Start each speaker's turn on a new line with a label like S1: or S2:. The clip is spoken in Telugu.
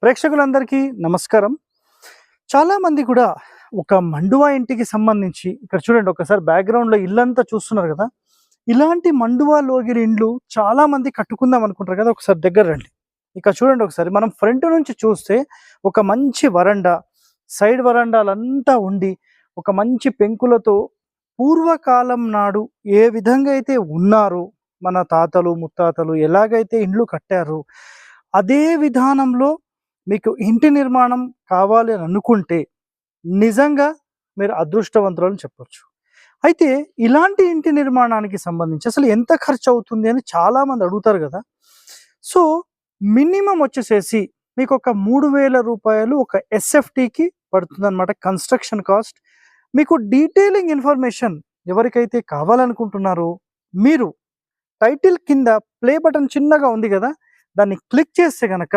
S1: ప్రేక్షకులందరికీ నమస్కారం. చాలామంది కూడా ఒక మండువా ఇంటికి సంబంధించి ఇక్కడ చూడండి ఒకసారి బ్యాక్‌గ్రౌండ్‌లో ఇల్లంతా చూస్తున్నారు గదా! ఇలాంటి మండువా లోగిరి ఇండ్లు చాలామంది కట్టుకుందాం అనుకుంటారు కదా! ఒకసారి దగ్గర రండి. ఇక్కడ చూడండి ఒకసారి మనం ఫ్రంట్ నుంచి చూస్తే ఒక మంచి వరండా, సైడ్ వరండాలంతా ఉండి, ఒక మంచి పెంకులతో పూర్వకాలం నాడు ఏ విధంగా అయితే ఉన్నారో మన తాతలు, ముత్తాతలు ఎలాగైతే ఇండ్లు కట్టారో, అదే విధానంలో మీకు ఇంటి నిర్మాణం కావాలి అని అనుకుంటే నిజంగా మీరు అదృష్టవంతులని చెప్పొచ్చు. అయితే ఇలాంటి ఇంటి నిర్మాణానికి సంబంధించి అసలు ఎంత ఖర్చు అవుతుంది అని చాలామంది అడుగుతారు గదా! సో, మినిమమ్ వచ్చేసేసి మీకొక రూ. 3000 ఒక ఎస్ఎఫ్‌టీకి పడుతుందనమాట కన్‌స్ట్రక్షన్ కాస్ట్. మీకు డీటెయిలింగ్ ఇన్ఫర్మేషన్ ఎవరికైతే కావాలనుకుంటున్నారో మీరు టైటిల్ కింద ప్లే బటన్ చిన్నగా ఉంది గదా! దాన్ని క్లిక్ చేస్తే గనక